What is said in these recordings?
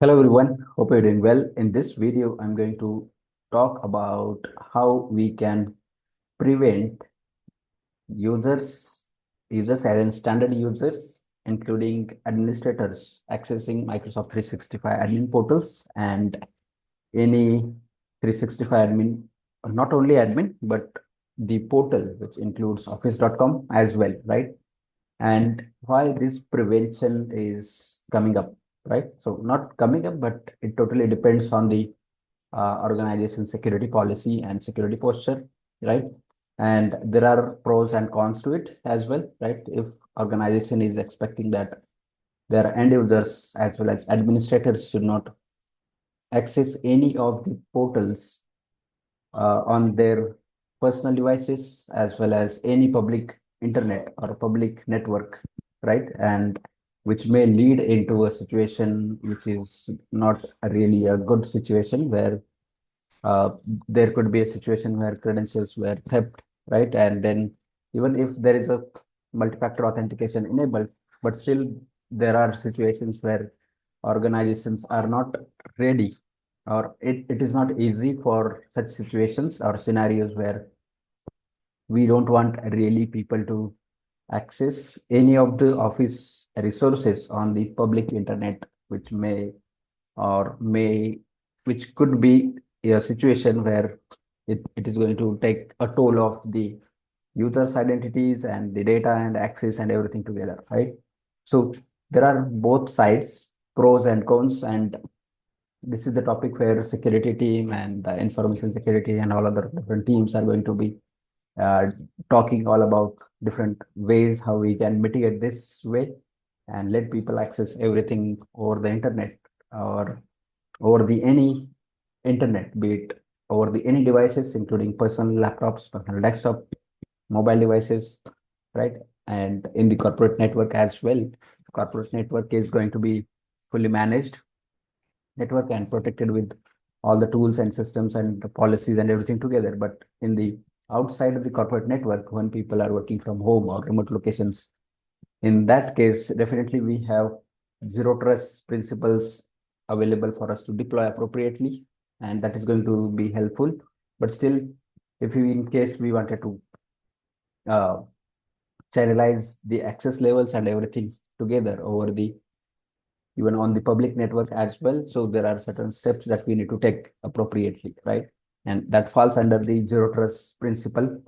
Hello everyone, hope you're doing well. In this video, I'm going to talk about how we can prevent users as in standard users, including administrators accessing Microsoft 365 admin portals and any 365 admin, not only admin, but the portal, which includes office.com as well, right? And why this prevention is coming up, right? So not coming up, but it totally depends on the organization security policy and security posture, right? And there are pros and cons to it as well, right? If organization is expecting that their end users as well as administrators should not access any of the portals on their personal devices as well as any public internet or public network, right? And which may lead into a situation which is not really a good situation where uh, there could be a situation where credentials were theft, right? And then even if there is a multi-factor authentication enabled, but still there are situations where organizations are not ready, or it is not easy for such situations or scenarios where we don't want really people to access any of the office resources on the public internet, which may or may which could be a situation where it is going to take a toll of the users' identities and the data and access and everything together, right? So there are both sides, pros and cons, and this is the topic where security team and the information security and all other different teams are going to be uh, talking all about different ways how we can mitigate this way and let people access everything over the internet or over the any internet, be it over the any devices, including personal laptops, personal desktop, mobile devices, right? And in the corporate network as well. Corporate network is going to be fully managed network and protected with all the tools and systems and the policies and everything together. But in the outside of the corporate network, when people are working from home or remote locations, in that case, definitely we have zero trust principles available for us to deploy appropriately, and that is going to be helpful. But still, if we, in case we wanted to uh, channelize the access levels and everything together over the even on the public network as well. So there are certain steps that we need to take appropriately, right? And that falls under the zero trust principle,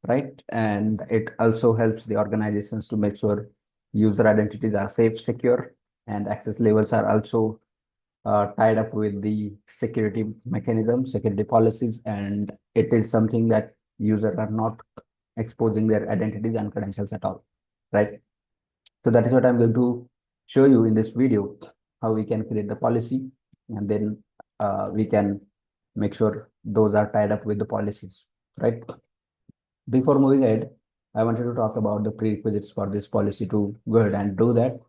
right? And it also helps the organizations to make sure user identities are safe, secure, and access levels are also tied up with the security mechanisms, security policies, and it is something that users are not exposing their identities and credentials at all, right? So that is what I'm going to show you in this video, how we can create the policy, and then we can make sure those are tied up with the policies, right? Before moving ahead, I wanted to talk about the prerequisites for this policy to go ahead and do that.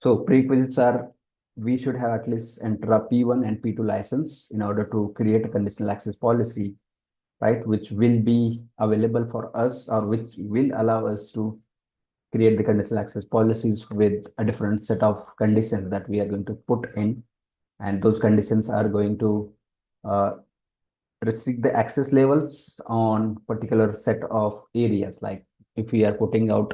So prerequisites are, we should have at least Entra P1 and P2 license in order to create a conditional access policy, right? Which will be available for us, or which will allow us to create the conditional access policies with a different set of conditions that we are going to put in. And those conditions are going to uh, restrict the access levels on particular set of areas. Like if we are putting out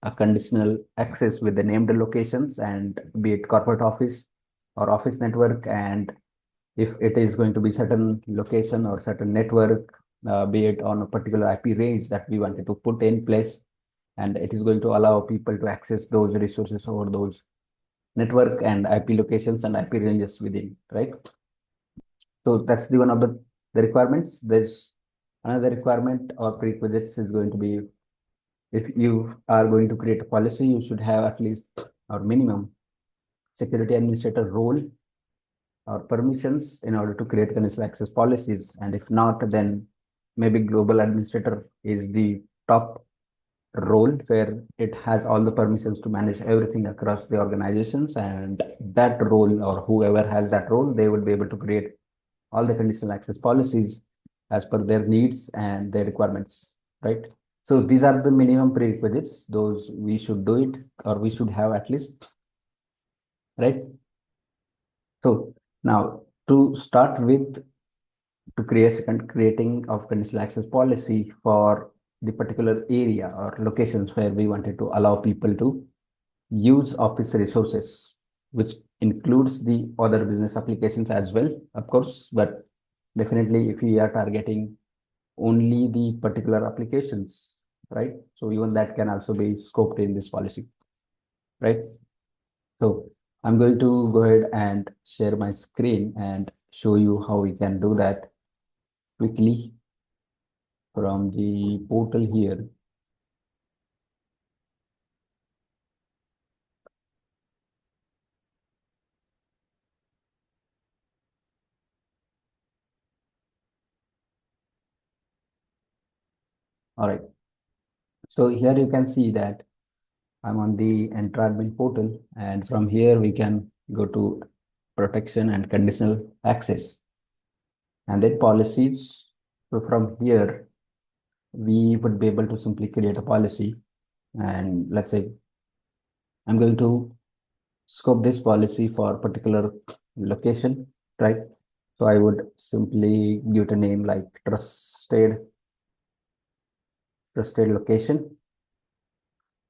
a conditional access with the named locations, and be it corporate office or office network, and if it is going to be certain location or certain network, be it on a particular IP range that we wanted to put in place, and it is going to allow people to access those resources over those network and IP locations and IP ranges within, right? So that's the one of the requirements. There's another requirement or prerequisites is going to be, if you are going to create a policy, you should have at least or minimum security administrator role or permissions in order to create conditional access policies. And if not, then maybe global administrator is the top role where it has all the permissions to manage everything across the organizations. And that role, or whoever has that role, they would be able to create all the conditional access policies as per their needs and their requirements, right? So these are the minimum prerequisites. Those we should do it, or we should have at least, right? So Now, to start with, to creating of conditional access policy for the particular area or locations where we wanted to allow people to use office resources, which includes the other business applications as well, of course, but definitely if we are targeting only the particular applications, right? So even that can also be scoped in this policy, right? So I'm going to go ahead and share my screen and show you how we can do that quickly from the portal here. All right. So here you can see that I'm on the Entra admin portal, and from here we can go to protection and conditional access, and then policies. So from here, we would be able to simply create a policy, and let's say I'm going to scope this policy for a particular location, right? So I would simply give it a name like trusted location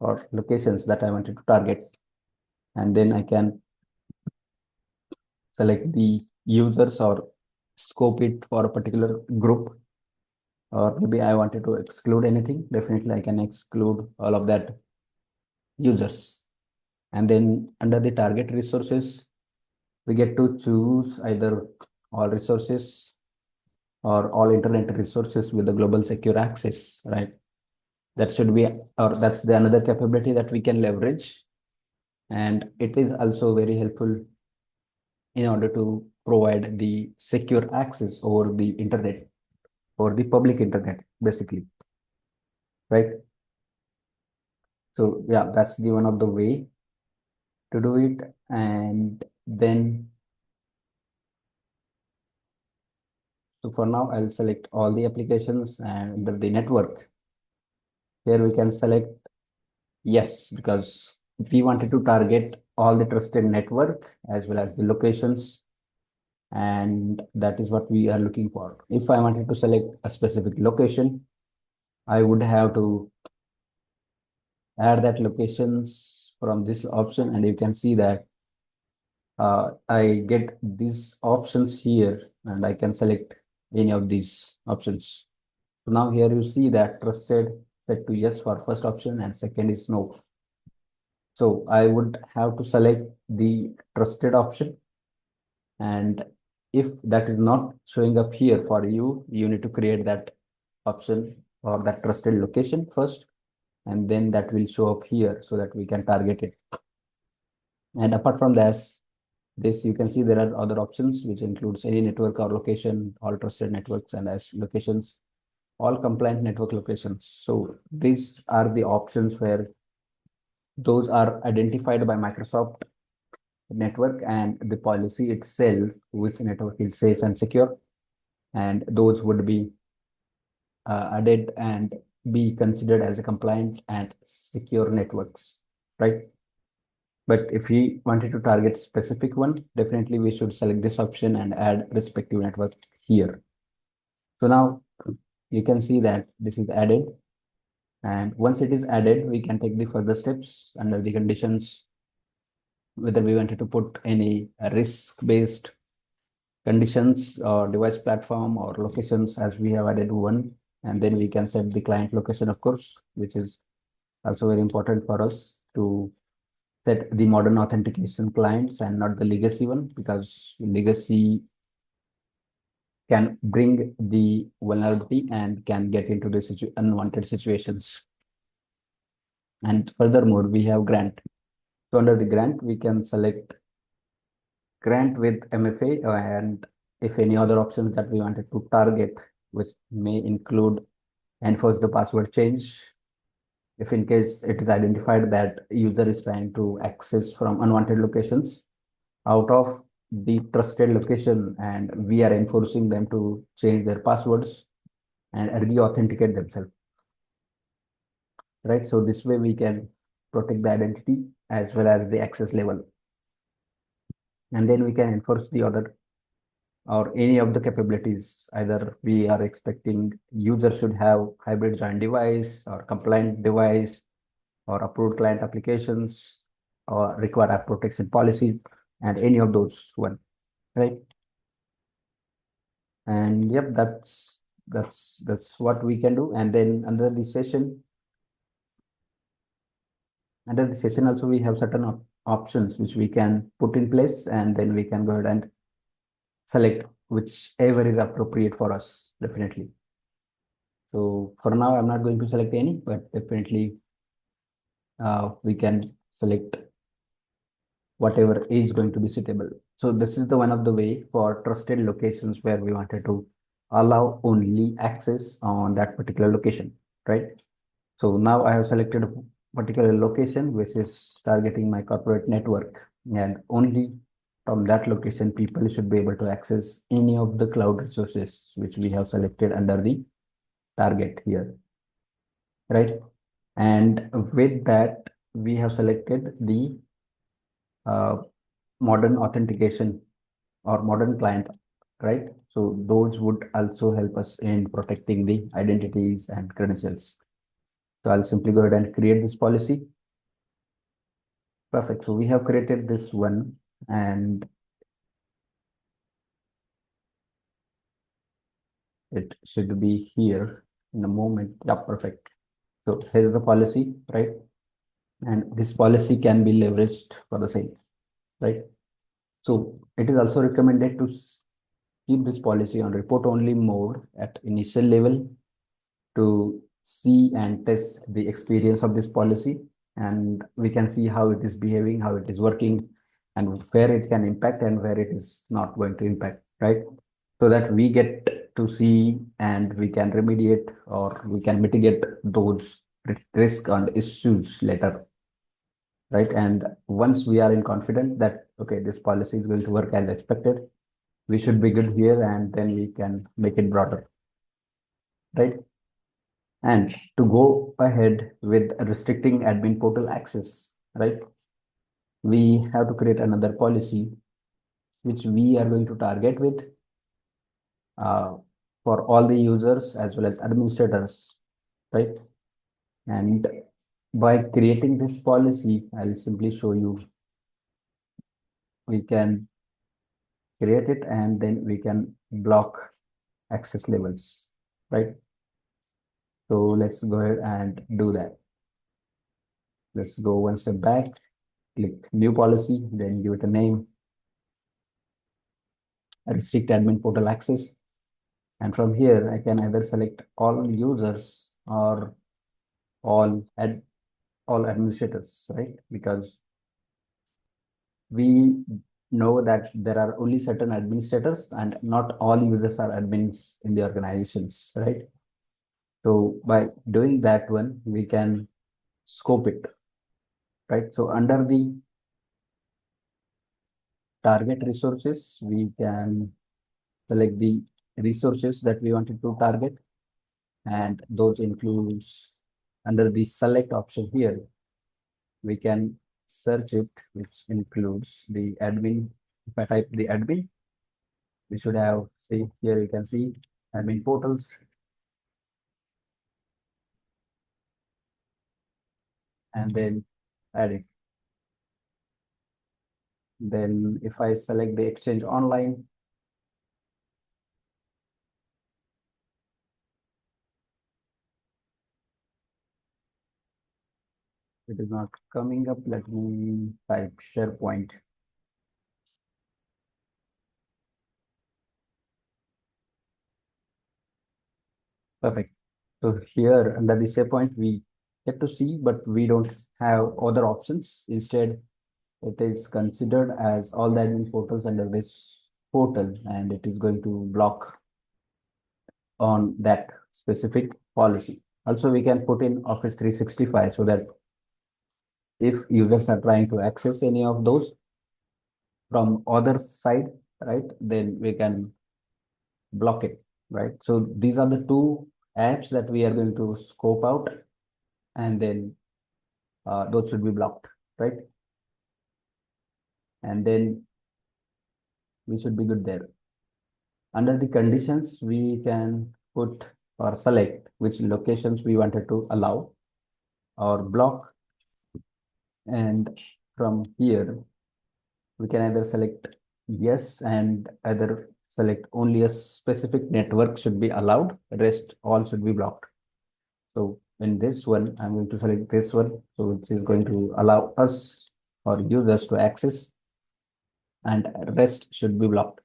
or locations that I wanted to target. And then I can select the users or scope it for a particular group, or maybe I wanted to exclude anything. Definitely I can exclude all of that users. And then under the target resources, we get to choose either all resources or all internet resources with the global secure access, right? That should be, or that's the another capability that we can leverage. And it is also very helpful in order to provide the secure access over the internet or the public internet, basically, right? So yeah, that's the one of the way to do it. And then, so for now, I'll select all the applications, and under the network, here we can select yes, because we wanted to target all the trusted network as well as the locations, and that is what we are looking for. If I wanted to select a specific location, I would have to add that locations from this option, and you can see that I get these options here, and I can select any of these options. So now here you see that trusted set to yes for first option and second is no. So I would have to select the trusted option, and if that is not showing up here for you, you need to create that option or that trusted location first, and then that will show up here so that we can target it. And apart from this you can see there are other options which includes any network or location, all trusted networks and as locations, all compliant network locations. So these are the options where those are identified by Microsoft network and the policy itself, which network is safe and secure, and those would be added and be considered as a compliant and secure networks, right? But if we wanted to target specific one, definitely we should select this option and add respective network here. So now you can see that this is added, and once it is added, we can take the further steps under the conditions, whether we wanted to put any risk-based conditions or device platform or locations, as we have added one, and then we can set the client location, of course, which is also very important for us to set the modern authentication clients and not the legacy one, because legacy can bring the vulnerability and can get into the unwanted situations. And furthermore, we have grant. So under the grant, we can select grant with MFA, and if any other options that we wanted to target, which may include enforce the password change, if in case it is identified that user is trying to access from unwanted locations out of the trusted location, and we are enforcing them to change their passwords and re-authenticate themselves, right? So this way we can protect the identity as well as the access level, and then we can enforce the other or any of the capabilities. Either we are expecting users should have hybrid joint device or compliant device or approved client applications or require app protection policies and any of those one, right? And yep, that's what we can do. And then under the session also we have certain options which we can put in place, and then we can go ahead and select whichever is appropriate for us, definitely. So for now, I'm not going to select any, but definitely we can select whatever is going to be suitable. So this is the one of the way for trusted locations where we wanted to allow only access on that particular location, right? So now I have selected a particular location which is targeting my corporate network, and only from that location people should be able to access any of the cloud resources which we have selected under the target here, right? And with that, we have selected the uh, modern authentication or modern client, right? So those would also help us in protecting the identities and credentials. So I'll simply go ahead and create this policy. Perfect. So we have created this one, and it should be here in a moment. Yeah, perfect. So here's the policy, right? And this policy can be leveraged for the same, right? So it is also recommended to keep this policy on report only mode at initial level to see and test the experience of this policy, and we can see how it is behaving, how it is working, and where it can impact and where it is not going to impact, right? So that we get to see and we can remediate or we can mitigate those risk and issues later, right? And once we are in confident that okay, this policy is going to work as expected, we should be good here, and then we can make it broader, right? And to go ahead with restricting admin portal access, right? We have to create another policy which we are going to target with uh, for all the users as well as administrators, right? And by creating this policy, I'll simply show you. We can create it and then we can block access levels, right? So let's go ahead and do that. Let's go one step back, click new policy, then give it a name, restrict admin portal access. And from here, I can either select all users or all ad all administrators, right? Because we know that there are only certain administrators and not all users are admins in the organizations, right? So by doing that one, we can scope it, right? So under the target resources, we can select the resources that we wanted to target, and those includes under the select option here, we can search it, which includes the admin. If I type the admin, we should have, see here you can see admin portals, and then add it. Then if I select the exchange online, it is not coming up. Let me type SharePoint. Perfect. So here under the SharePoint, we get to see, but we don't have other options. Instead, it is considered as all the admin portals under this portal, and it is going to block on that specific policy. Also, we can put in Office 365 so that if users are trying to access any of those from other side, right, then we can block it, right? So these are the two apps that we are going to scope out, and then those should be blocked, right? And then we should be good there. Under the conditions, we can put or select which locations we wanted to allow or block. And from here, we can either select yes and either select only a specific network should be allowed, rest all should be blocked. So in this one, I'm going to select this one, so which is going to allow us or users to access, and rest should be blocked.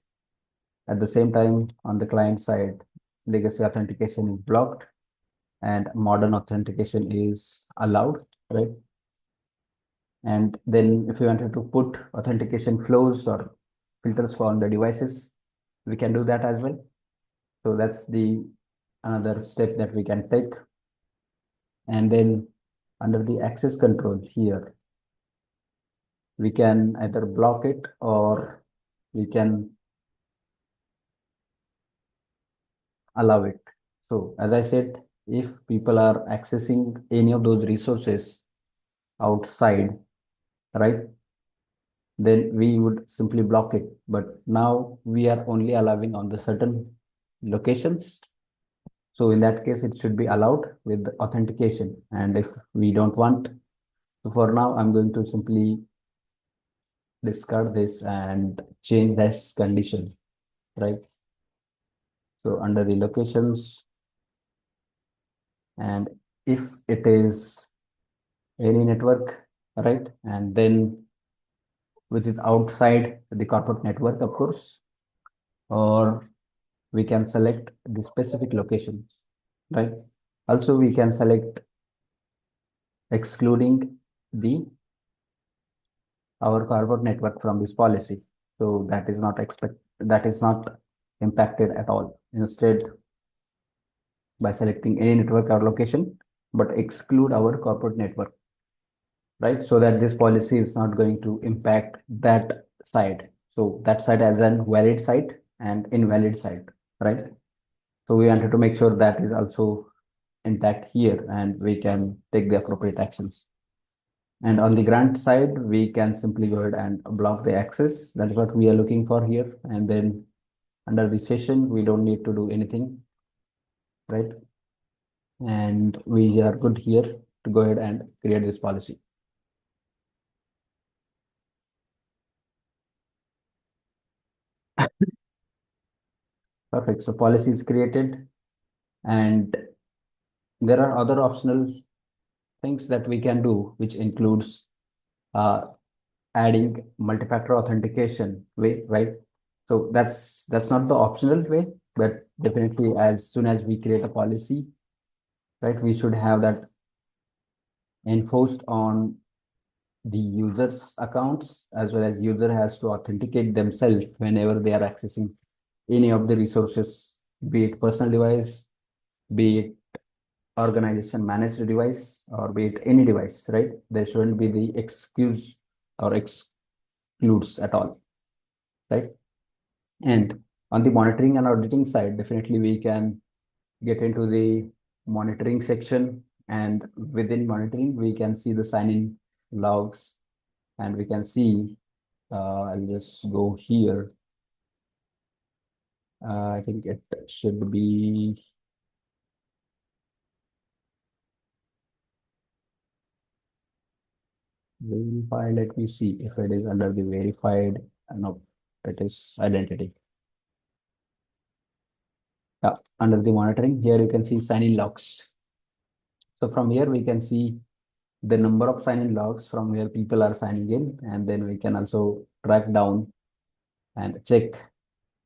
At the same time, on the client side, legacy authentication is blocked and modern authentication is allowed, right? And then if you wanted to put authentication flows or filters for on the devices, we can do that as well. So that's the another step that we can take. And then under the access control here, we can either block it or we can allow it. So as I said, if people are accessing any of those resources outside, right, then we would simply block it. But now we are only allowing on the certain locations. So in that case, it should be allowed with authentication. And if we don't want, so for now, I'm going to simply discard this and change this condition, right? So under the locations, and if it is any network, right, and then which is outside the corporate network, of course, or we can select the specific location, right? Also, we can select excluding the our corporate network from this policy. So that is not impacted at all. Instead, by selecting any network or location, but exclude our corporate network, right? So that this policy is not going to impact that side. So that side as an valid site and invalid site, right? So we wanted to make sure that is also intact here and we can take the appropriate actions. And on the grant side, we can simply go ahead and block the access. That's what we are looking for here. And then under the session, we don't need to do anything, right? And we are good here to go ahead and create this policy. Perfect. So policy is created, and there are other optional things that we can do, which includes uh, adding multi-factor authentication way, right? So that's not the optional way, but definitely as soon as we create a policy, right, we should have that enforced on the user's accounts, as well as user has to authenticate themselves whenever they are accessing any of the resources, be it personal device, be it organization managed device, or be it any device, right? There shouldn't be the excuse or excludes at all, right? And on the monitoring and auditing side, definitely we can get into the monitoring section, and within monitoring, we can see the sign-in logs, and we can see, I'll just go here. I think it should be verified. Let me see if it is under the verified. No, it is identity. Yeah, under the monitoring, here you can see sign-in logs. So from here, we can see the number of sign-in logs from where people are signing in, and then we can also track down and check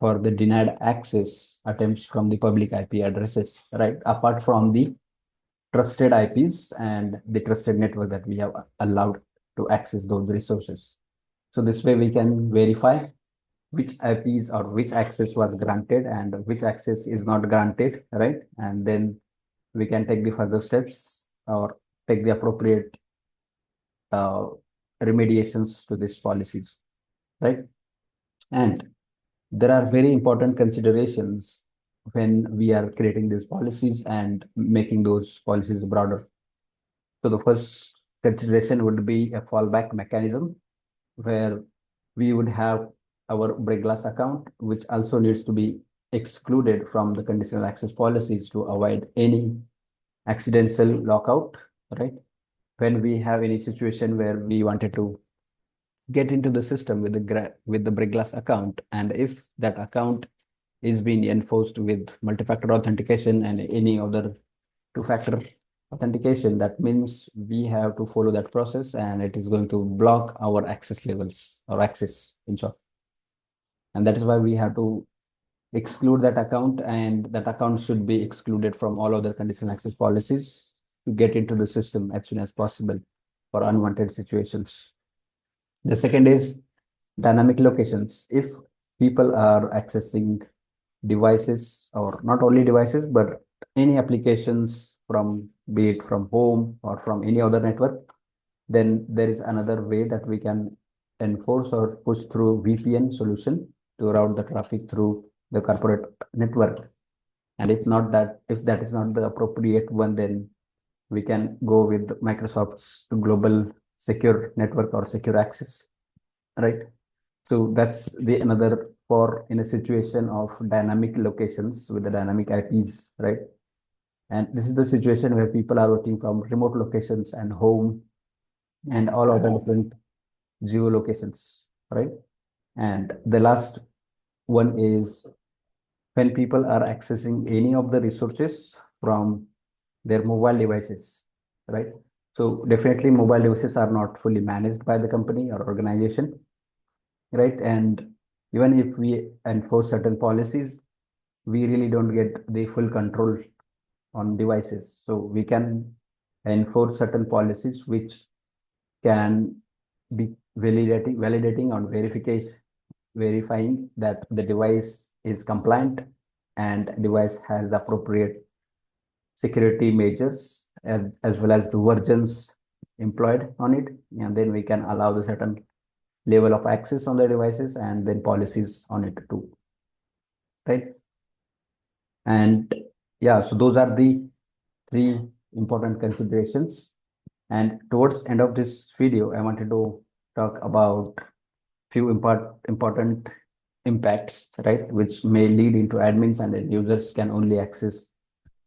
for the denied access attempts from the public IP addresses, right? Apart from the trusted IPs and the trusted network that we have allowed to access those resources. So this way we can verify which IPs or which access was granted and which access is not granted, right? And then we can take the further steps or take the appropriate uh, remediations to these policies, right? And there are very important considerations when we are creating these policies and making those policies broader. So the first consideration would be a fallback mechanism where we would have our break glass account, which also needs to be excluded from the conditional access policies to avoid any accidental lockout, right? When we have any situation where we wanted to get into the system with the brick glass account, and if that account is being enforced with multi-factor authentication and any other two-factor authentication, that means we have to follow that process, and it is going to block our access levels or access in short. And that is why we have to exclude that account, and that account should be excluded from all other conditional access policies to get into the system as soon as possible for unwanted situations. The second is dynamic locations. If people are accessing devices, or not only devices, but any applications from, be it from home or from any other network, then there is another way that we can enforce or push through VPN solution to route the traffic through the corporate network. And if that is not the appropriate one, then we can go with Microsoft's global secure network or secure access, right? So that's the another for in a situation of dynamic locations with the dynamic IPs, right? And this is the situation where people are working from remote locations and home and all other different geolocations, right? And the last one is when people are accessing any of the resources from their mobile devices, right? So definitely mobile devices are not fully managed by the company or organization, right? And even if we enforce certain policies, we really don't get the full control on devices. So we can enforce certain policies which can be validating on verifying that the device is compliant and device has the appropriate security measures as well as the versions employed on it, and then we can allow the certain level of access on the devices and then policies on it too, right? And yeah, so those are the three important considerations. And towards end of this video, I wanted to talk about few important impacts, right, which may lead into admins and then users can only access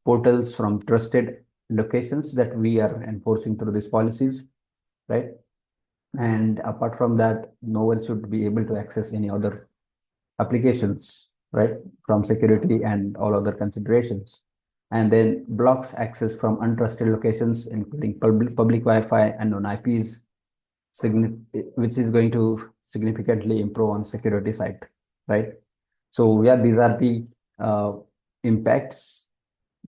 portals from trusted locations that we are enforcing through these policies, right? And apart from that, no one should be able to access any other applications, right, from security and all other considerations. And then blocks access from untrusted locations, including public Wi-Fi, unknown IPs, which is going to significantly improve on security side, right? So yeah, these are the impacts,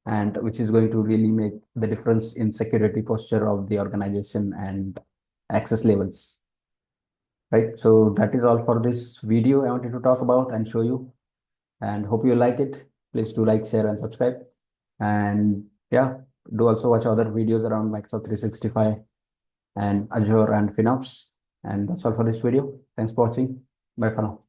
and which is going to really make the difference in security posture of the organization and access levels, right? So that is all for this video I wanted to talk about and show you, and hope you like it. Please do like, share, and subscribe. And yeah, do also watch other videos around Microsoft 365 and Azure and FinOps. And that's all for this video. Thanks for watching. Bye for now.